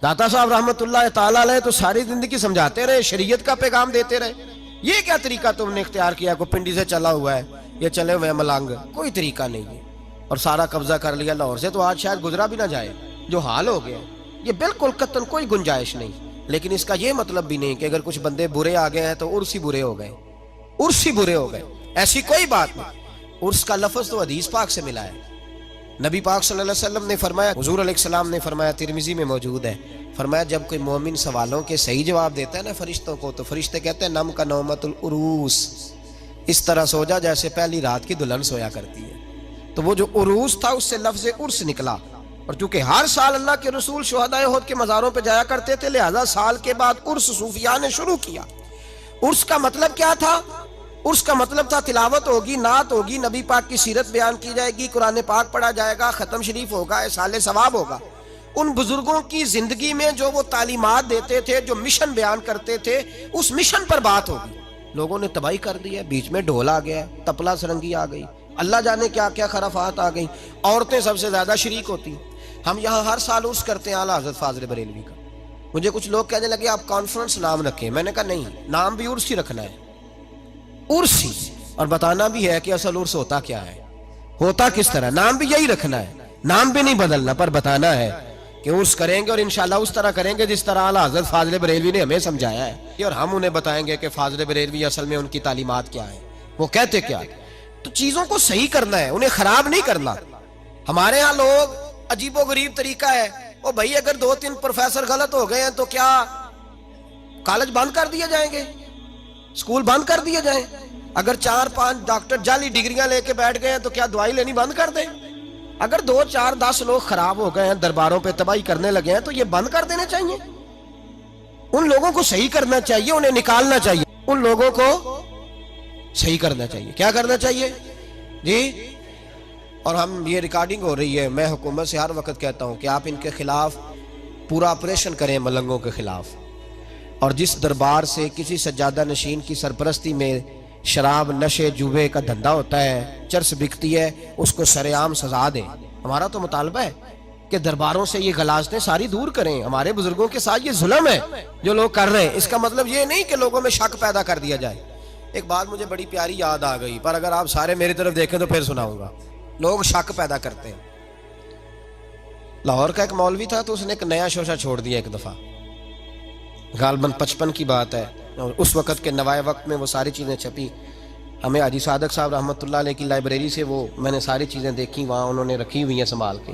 داتا صاحب رحمت اللہ تعالیٰ علیہ تو ساری زندگی سمجھاتے رہے، شریعت کا پیغام دیتے رہے، یہ کیا طریقہ تم نے اختیار کیا؟ کوئی پنڈی سے چلا ہوا ہے، یہ چلے ہوئے ملنگ، کوئی طریقہ نہیں ہے، اور سارا قبضہ کر لیا لاہور سے، تو آج شاید گزرا بھی نہ جائے، جو حال ہو گیا، یہ بالکل قطعاً کوئی گنجائش نہیں۔ لیکن اس کا یہ مطلب بھی نہیں کہ اگر کچھ بندے برے آ گئے ہیں تو عرس ہی برے ہو گئے، عرس ہی برے ہو گئے، ایسی کوئی بات نہیں۔ عرس کا لفظ تو حدیث پاک سے ملا ہے، نبی پاک صلی اللہ علیہ وسلم نے فرمایا، حضور علیہ السلام نے فرمایا، ترمذی میں موجود ہے، فرمایا جب کوئی مومن سوالوں کے صحیح جواب دیتا ہے نا فرشتوں کو، تو فرشتے کہتے ہیں نم کا نومت العروس، اس طرح سو جا جیسے پہلی رات کی دلہن سویا کرتی ہے۔ تو وہ جو عروس تھا اس سے لفظ عرس نکلا، اور چونکہ ہر سال اللہ کے رسول شہدائے احد کے مزاروں پہ جایا کرتے تھے، لہذا سال کے بعد عرس صوفیاء نے شروع کیا۔ عرس کا مطلب کیا تھا؟ عرس کا مطلب تھا تلاوت ہوگی، نعت ہوگی، نبی پاک کی سیرت بیان کی جائے گی، قرآن پاک پڑھا جائے گا، ختم شریف ہوگا، اصالہ ثواب ہوگا۔ ان بزرگوں کی زندگی میں جو وہ تعلیمات دیتے تھے، جو مشن بیان کرتے تھے، اس مشن پر بات ہوگی۔ لوگوں نے تباہی کر دی ہے، بیچ میں ڈھول آ گیا، تپلا سرنگی آ گئی، اللہ جانے کیا کیا خرافات آ گئی، عورتیں سب سے زیادہ شریک ہوتی۔ ہم یہاں ہر سال عرس کرتے ہیں اعلیٰ حضرت فاضل بریلوی کا۔ مجھے کچھ لوگ کہنے لگے آپ کانفرنس نام رکھیں، میں نے کہا نہیں، نام بھی عرس ہی رکھنا ہے، عرس ہی، اور بتانا بھی ہے کہ اصل عرس ہوتا کیا ہے، ہوتا کس طرح، نام بھی یہی رکھنا ہے، نام بھی نہیں بدلنا، پر بتانا ہے کہ عرس کریں گے، اور انشاءاللہ اس طرح کریں گے جس طرح اعلیٰ حضرت فاضل بریلوی نے ہمیں سمجھایا ہے، اور ہم انہیں بتائیں گے کہ فاضل بریلوی اصل میں ان کی تعلیمات کیا ہے، وہ کہتے کیا ہے۔ تو چیزوں کو صحیح کرنا ہے، انہیں خراب نہیں کرنا۔ ہمارے ہاں لوگ عجیب و غریب طریقہ ہے، وہ بھائی اگر 2-3 پروفیسر غلط ہو گئے ہیں تو کیا کالج بند کر دیے جائیں گے، اسکول بند کر دیے جائیں؟ اگر 4-5 ڈاکٹر جعلی ڈگریاں لے کے بیٹھ گئے ہیں تو کیا دوائی لینی بند کر دیں؟ اگر 2-4-10 لوگ خراب ہو گئے ہیں، درباروں پہ تباہی کرنے لگے ہیں، تو یہ بند کر دینے چاہیے؟ ان لوگوں کو صحیح کرنا چاہیے، انہیں نکالنا چاہیے، ان لوگوں کو صحیح کرنا چاہیے۔ کیا کرنا چاہیے جی؟ اور ہم یہ ریکارڈنگ ہو رہی ہے، میں حکومت سے ہر وقت کہتا ہوں کہ آپ ان کے خلاف پورا آپریشن کریں، ملنگوں کے خلاف، اور جس دربار سے کسی سجادہ نشین کی سرپرستی میں شراب، نشے، جوے کا دھندا ہوتا ہے، چرس بکتی ہے، اس کو سر عام سزا دیں۔ ہمارا تو مطالبہ ہے کہ درباروں سے یہ غلاظتیں ساری دور کریں۔ ہمارے بزرگوں کے ساتھ یہ ظلم ہے جو لوگ کر رہے ہیں، اس کا مطلب یہ نہیں کہ لوگوں میں شک پیدا کر دیا جائے۔ ایک بات مجھے بڑی پیاری یاد آ گئی، پر اگر آپ سارے میری طرف دیکھیں تو پھر سناؤں گا۔ لوگ شک پیدا کرتے ہیں۔ لاہور کا ایک مولوی تھا، تو اس نے ایک نیا شوشہ چھوڑ دیا ایک دفعہ، غالباً 55 کی بات ہے، اور اس وقت کے نوائے وقت میں وہ ساری چیزیں چھپی۔ ہمیں حاجی صادق صاحب رحمۃ اللہ علیہ کی لائبریری سے وہ میں نے ساری چیزیں دیکھی، وہاں انہوں نے رکھی ہوئی ہیں سنبھال کے۔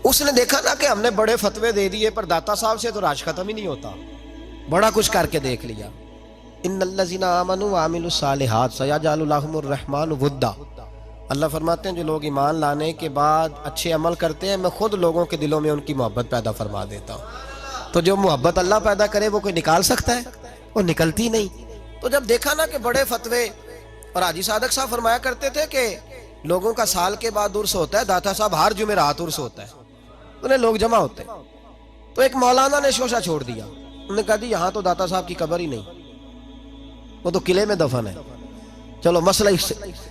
اس نے دیکھا نا کہ ہم نے بڑے فتوے دے دیے، پر داتا صاحب سے تو راج ختم ہی نہیں ہوتا، بڑا کچھ کر کے دیکھ لیا۔ ان الذین آمنوا وعملوا الصالحات سیجعل لهم الرحمن ودا، اللہ فرماتے ہیں جو لوگ ایمان لانے کے بعد اچھے عمل کرتے ہیں، میں خود لوگوں کے دلوں میں ان کی محبت پیدا فرما دیتا ہوں۔ تو جو محبت اللہ پیدا کرے وہ کوئی نکال سکتا ہے؟ وہ نکلتی نہیں۔ تو جب دیکھا نا کہ بڑے فتوے، اور حاجی صادق صاحب فرمایا کرتے تھے کہ لوگوں کا سال کے بعد عرس ہوتا ہے، داتا صاحب ہر جمعرات عرس ہوتا ہے، انہیں لوگ جمع ہوتے ہیں۔ تو ایک مولانا نے شوشہ چھوڑ دیا، انہوں نے کہا جی یہاں تو داتا صاحب کی قبر ہی نہیں، وہ تو قلعے میں دفن ہے، چلو مسئلہ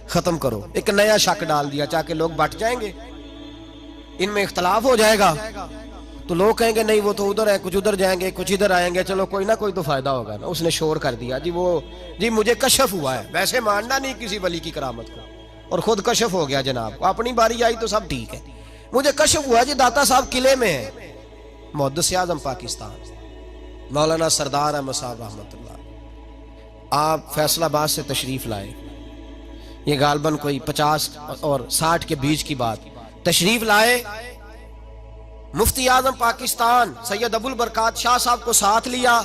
ختم کرو۔ ایک نیا شک ڈال دیا، چاہ کے لوگ بٹ جائیں گے، ان میں اختلاف ہو جائے گا، تو لوگ کہیں گے نہیں وہ تو ادھر ہے، کچھ ادھر جائیں گے، کچھ ادھر آئیں گے، چلو کوئی نہ کوئی تو فائدہ ہوگا نا۔ اس نے شور کر دیا جی مجھے کشف ہوا ہے، ویسے ماننا نہیں کسی ولی کی کرامت کو، اور خود کشف ہو گیا جناب کو، اپنی باری آئی تو سب ٹھیک ہے، مجھے کشف ہوا جی داتا صاحب قلعے میں ہے۔ محدث اعظم پاکستان مولانا سردار احمد صاحب رحمۃ اللہ، آپ فیصل آباد سے تشریف لائے، یہ غالباً کوئی 50 اور 60 کے بیچ کی بات، تشریف لائے، مفتی اعظم پاکستان سید ابو البرکات شاہ صاحب کو ساتھ لیا،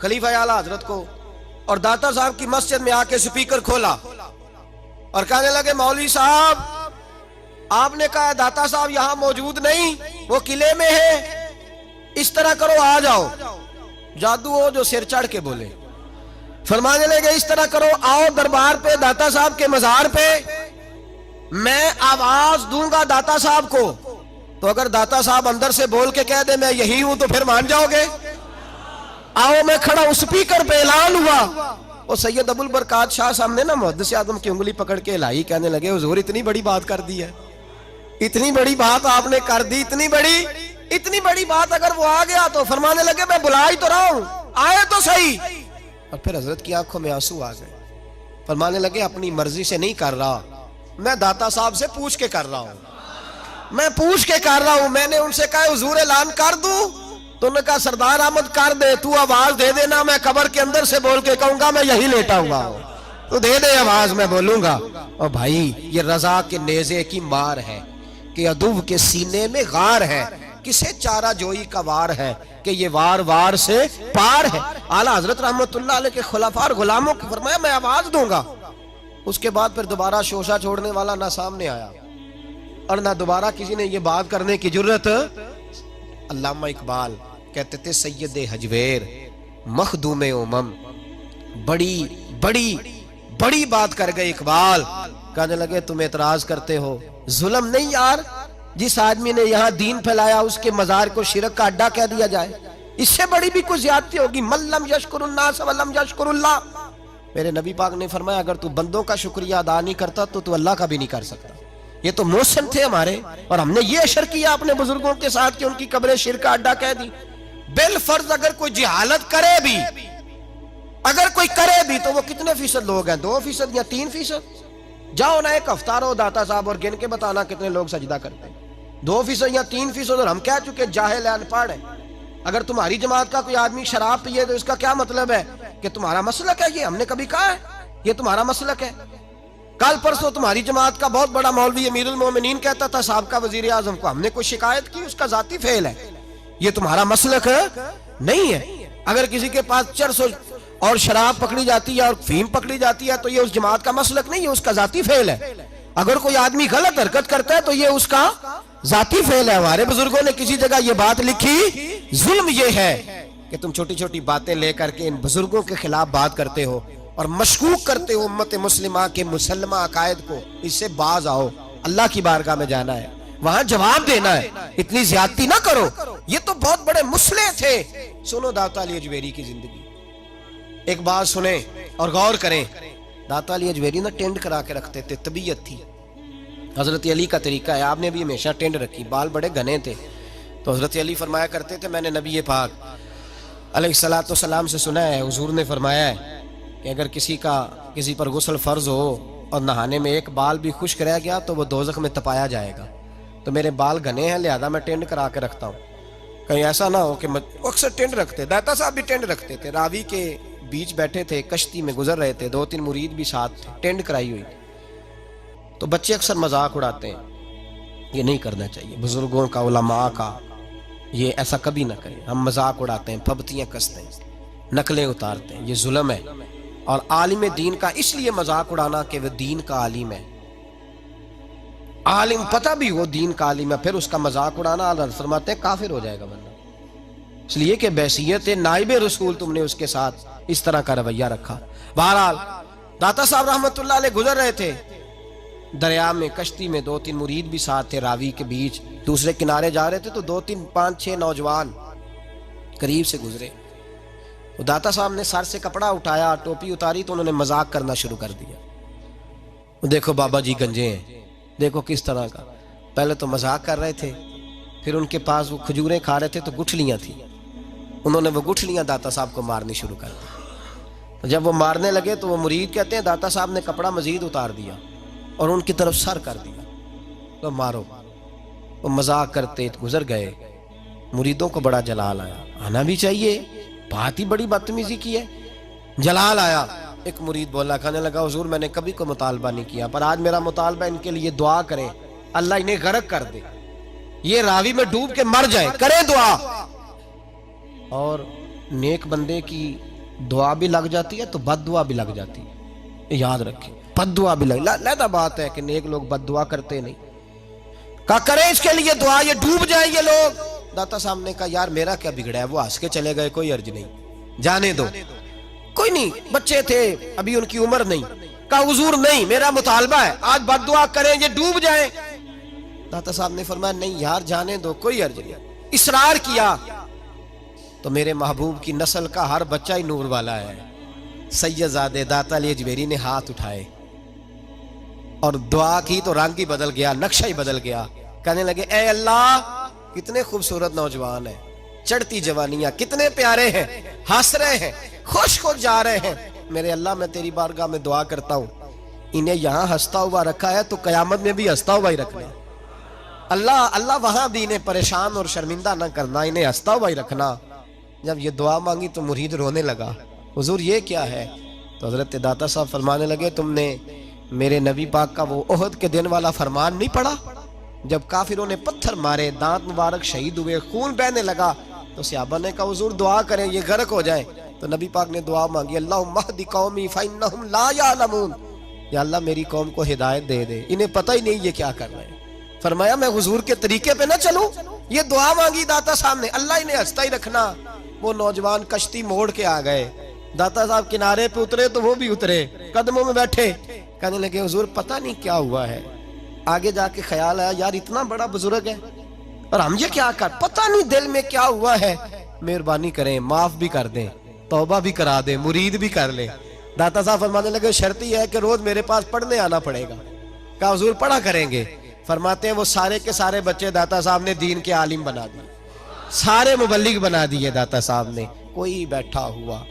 خلیفہ اعلیٰ حضرت کو، اور داتا صاحب کی مسجد میں آ کے سپیکر کھولا اور کہنے لگے مولوی صاحب آپ نے کہا داتا صاحب یہاں موجود نہیں، وہ قلعے میں ہے، اس طرح کرو آ جاؤ، جادو ہو جو سر چڑھ کے بولے۔ فرمانے لگے اس طرح کرو، آؤ دربار پہ داتا صاحب کے مزار پہ، میں آواز دوں گا داتا صاحب کو، تو اگر داتا صاحب اندر سے بول کے کہہ دے میں یہی ہوں تو پھر مان جاؤ گے؟ آؤ میں کھڑا ہوں، سپیکر پہ اعلان ہوا، اور سید ابو البرکات شاہ صاحب نے نا محدث اعظم کی انگلی پکڑ کے لائی، کہنے لگے حضور اتنی بڑی بات کر دی ہے، اتنی بڑی بات آپ نے کر دی، اتنی بڑی بات اگر وہ آ گیا تو فرمانے لگے میں بلا ہی تو رہا ہوں، آئے تو صحیح۔ اور پھر حضرت کی آنکھوں میں آنسو آ گئے، فرمانے لگے اپنی مرضی سے نہیں کر رہا، میں داتا صاحب سے پوچھ کے کر رہا ہوں، میں پوچھ کے کر رہا ہوں۔ میں نے ان سے کہا حضور اعلان کر دوں؟ تو انہوں نے کہا سردار احمد کر دے، تو آواز دے دینا، میں قبر کے اندر سے بول کے کہوں گا میں یہی لیٹا ہوا ہوں، تو دے دے آواز، میں بولوں گا۔ اور بھائی یہ رضا کے نیزے کی مار ہے کہ عدو کے سینے میں غار ہے، کسے چارہ جوئی کا وار ہے کہ یہ وار وار سے پار ہے۔ اعلیٰ حضرت رحمت اللہ علیہ کے خلفاء اور غلاموں کو فرمایا میں آواز دوں گا۔ اس کے بعد پھر دوبارہ شوشہ چھوڑنے والا نہ سامنے آیا اور نہ دوبارہ کسی نے یہ بات کرنے کی جرت۔ علامہ اقبال کہتے تھے سید حجویر مخدوم امم، بڑی بات کر گئے اقبال۔ کہنے لگے تم اعتراض کرتے ہو، ظلم نہیں یار، جس آدمی نے یہاں دین پھیلایا اس کے مزار کو شرک کا اڈا کہہ دیا جائے، اس سے بڑی بھی کوئی زیادتی ہوگی؟ من لم یشکر الناس ولم یشکر اللہ۔ میرے نبی پاک نے فرمایا اگر تو بندوں کا شکریہ ادا نہیں کرتا تو اللہ کا بھی نہیں کر سکتا۔ یہ تو محسن تھے ہمارے، اور ہم نے یہ اشر کیا اپنے بزرگوں کے ساتھ کہ ان کی قبریں شرک کا اڈا کہہ دی۔ بالفرض اگر کوئی جہالت کرے بھی، تو وہ کتنے فیصد لوگ ہیں؟ 2% یا 3%؟ جاؤ نا ایک ہفتہ رہو داتا صاحب اور گن کے بتانا کتنے لوگ سجدہ کرتے ہیں، 2% یا 3%؟ اور ہم کہہ چکے جاہل ہے، ان پڑھ ہے۔ اگر تمہاری جماعت کا کوئی آدمی شراب پیے تو اس کا کیا مطلب ہے کہ تمہارا مسلک ہے؟ یہ ہم نے کبھی کہا ہے یہ تمہارا مسلک ہے؟ کل پرسوں تمہاری جماعت کا بہت بڑا مولوی امیر المومنین کہتا تھا سابقہ وزیر اعظم کو، ہم نے کوئی شکایت کی؟ اس کا ذاتی فعل ہے، یہ تمہارا مسلک نہیں ہے۔ اگر کسی کے پاس چرس اور شراب پکڑی جاتی ہے اور فیم پکڑی جاتی ہے تو یہ اس جماعت کا مسلک نہیں ہے، اس کا ذاتی فعل ہے۔ اگر کوئی آدمی غلط حرکت کرتا ہے تو یہ اس کا ذاتی فعل ہے۔ ہمارے بزرگوں نے کسی جگہ یہ بات لکھی، ظلم یہ ہے کہ تم چھوٹی چھوٹی باتیں لے کر کے ان بزرگوں کے خلاف بات کرتے ہو اور مشکوک کرتے ہو امت مسلمہ کے مسلمہ عقائد کو۔ اس سے باز آؤ، اللہ کی بارگاہ میں جانا ہے، وہاں جواب دینا ہے، اتنی زیادتی نہ کرو۔ یہ تو بہت بڑے مسلح تھے۔ سنو داتا علی اجویری کی زندگی، ایک بات سنیں اور غور کریں۔ داتا علی اجویری نا ٹینڈ کرا کے رکھتے تھے، طبیعت تھی، حضرت علی کا طریقہ ہے، آپ نے بھی ہمیشہ ٹینڈ رکھی، بال بڑے گھنے تھے۔ تو حضرت علی فرمایا کرتے تھے میں نے نبی پاک علیہ الصلوۃ والسلام سے سنا ہے، حضور نے فرمایا ہے کہ اگر کسی پر غسل فرض ہو اور نہانے میں ایک بال بھی خشک رہ گیا تو وہ دوزخ میں تپایا جائے گا۔ تو میرے بال گھنے ہیں لہذا میں ٹینڈ کرا کے رکھتا ہوں، کہیں ایسا نہ ہو کہ اکثر ٹینڈ رکھتے، داتا صاحب بھی ٹینڈ رکھتے تھے، راوی کے بیچ بیٹھے تھے، کشتی میں گزر رہے تھے، 2-3 مرید بھی ساتھ تھے، ٹینڈ کرائی ہوئی تھی۔ تو بچے اکثر مذاق اڑاتے ہیں، یہ نہیں کرنا چاہیے، بزرگوں کا علماء کا یہ ایسا کبھی نہ کریں۔ ہم مذاق اڑاتے ہیں، پھبتیاں کستے ہیں، نقلیں اتارتے ہیں، یہ ظلم ہے۔ اور عالم دین کا اس لیے مذاق اڑانا کہ وہ دین کا عالم ہے، عالم پتہ بھی وہ دین کا عالم ہے، پھر اس کا مذاق اڑانا حضرت فرماتے ہیں کافر ہو جائے گا بندہ، اس لیے کہ بحیثیت نائب رسول تم نے اس کے ساتھ اس طرح کا رویہ رکھا۔ بہرحال داتا صاحب رحمت اللہ علیہ گزر رہے تھے دریا میں، کشتی میں، 2-3 مرید بھی ساتھ تھے، راوی کے بیچ دوسرے کنارے جا رہے تھے تو 2-3-5-6 نوجوان قریب سے گزرے۔ تو داتا صاحب نے سر سے کپڑا اٹھایا، ٹوپی اتاری تو انہوں نے مذاق کرنا شروع کر دیا، دیکھو بابا جی گنجے ہیں، دیکھو کس طرح کا۔ پہلے تو مذاق کر رہے تھے، پھر ان کے پاس وہ کھجوریں کھا رہے تھے تو گٹھلیاں تھیں، انہوں نے وہ گٹھلیاں داتا صاحب کو مارنی شروع کر دی۔ جب وہ مارنے لگے تو وہ مرید کہتے ہیں داتا صاحب نے کپڑا مزید اتار دیا اور ان کی طرف سر کر دیا، تو مارو۔ وہ مذاق کرتے گزر گئے، مریدوں کو بڑا جلال آیا، آنا بھی چاہیے، بات ہی بڑی بدتمیزی کی ہے، جلال آیا۔ ایک مرید بولا، کہنے لگا حضور میں نے کبھی کوئی مطالبہ نہیں کیا، پر آج میرا مطالبہ ان کے لیے دعا کریں، اللہ انہیں غرق کر دے، یہ راوی میں ڈوب کے مر جائیں، کریں دعا۔ اور نیک بندے کی دعا بھی لگ جاتی ہے تو بد دعا بھی لگ جاتی ہے، یاد رکھیں، بد دعا بھی لگتا بات ہے کہ نیک لوگ بد دعا کرتے نہیں۔ کہا کریں اس کے لیے دعا، یہ ڈوب جائیں یہ لوگ۔ داتا صاحب نے کہا یار میرا کیا بگڑا ہے، وہ ہنس کے چلے گئے، کوئی عرض نہیں، جانے دو۔ کوئی نہیں، بچے تھے ابھی، ان کی عمر نہیں. کہا حضور نہیں، میرا مطالبہ ہے آج بد دعا کریں یہ ڈوب جائیں. داتا صاحب نے فرمایا نہیں یار جانے دو، کوئی عرض نہیں. اصرار کیا تو میرے محبوب کی نسل کا ہر بچہ ہی نور والا ہے. سید زادے داتا علی اجمیری نے ہاتھ اٹھائے اور دعا کی تو رنگ ہی بدل گیا، نقشہ ہی بدل گیا. کہنے لگے اے اللہ کتنے خوبصورت نوجوان ہیں، چڑھتی جوانیاں کتنے پیارے ہیں، ہنس رہے ہیں، خوش خوش جا رہے ہیں. میرے اللہ میں تیری بارگاہ میں دعا کرتا ہوں انہیں یہاں ہنستا ہوا رکھا ہے تو قیامت میں بھی ہنستا ہوا ہی رکھنا. اللہ وہاں بھی انہیں پریشان اور شرمندہ نہ کرنا، انہیں ہنستا ہوا ہی رکھنا. جب یہ دعا مانگی تو مرید رونے لگا، حضور یہ کیا ہے؟ تو حضرت داتا صاحب فرمانے لگے تم نے میرے نبی پاک کا وہ احد کے دن والا فرمان نہیں پڑھا؟ جب کافروں نے پتھر مارے، دانت مبارک شہید ہوئے، خون بہنے لگا تو صحابہ نے کہا حضور دعا کریں یہ غرق ہو جائے. تو نبی پاک نے دعا مانگی اللہم اہد قومی فإنہم لا یعلمون، یا اللہ میری قوم کو ہدایت دے دے، انہیں پتہ ہی نہیں یہ کیا کر رہے ہیں. فرمایا میں حضور کے طریقے پہ نہ چلوں؟ یہ دعا مانگی داتا صاحب نے، اللہ انہیں ہنستا ہی رکھنا. وہ نوجوان کشتی موڑ کے آ گئے، داتا صاحب کنارے پہ اترے تو وہ بھی اترے، قدموں میں بیٹھے. کہنے لگے حضور پتہ نہیں کیا ہوا ہے. آگے جا کے خیال آیا یار اتنا بڑا بزرگ ہے اور ہم یہ کیا کر، پتہ نہیں دل میں کیا ہوا ہے، مہربانی کریں معاف بھی کر دیں، توبہ بھی کرا دیں، مرید بھی کر لیں. داتا صاحب فرمانے لگے شرط یہ ہے کہ روز میرے پاس پڑھنے آنا پڑے گا. کہا حضور پڑھا کریں گے. فرماتے ہیں وہ سارے کے سارے بچے داتا صاحب نے دین کے عالم بنا دیے، سارے مبلغ بنا دیے داتا صاحب نے. کوئی بیٹھا ہوا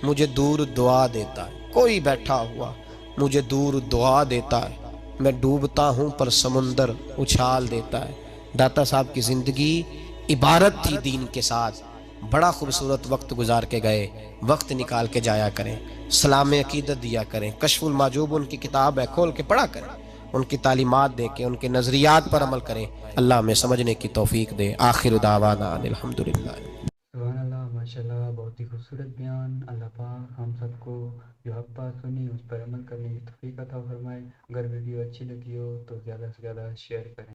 مجھے دور دعا دیتا ہے، کوئی بیٹھا ہوا مجھے دور دعا دیتا ہے، میں ڈوبتا ہوں پر سمندر اچھال دیتا ہے. داتا صاحب کی زندگی عبارت تھی دین کے ساتھ. بڑا خوبصورت وقت گزار کے گئے، وقت نکال کے جایا کریں، سلام عقیدت دیا کریں. کشف المحجوب ان کی کتاب ہے، کھول کے پڑھا کریں، ان کی تعلیمات دے کے ان کے نظریات پر عمل کریں. اللہ ہمیں سمجھنے کی توفیق دے. آخر دعوانا ان الحمدللہ. سبحان اللہ، ماشاء اللہ، بہت ہی خوبصورت بیان. اللہ پاک ہم سب کو جو حق بات سنی اس پر عمل کرنے کی توفیق عطا فرمائے. اگر ویڈیو اچھی لگی ہو تو زیادہ سے زیادہ شیئر کریں.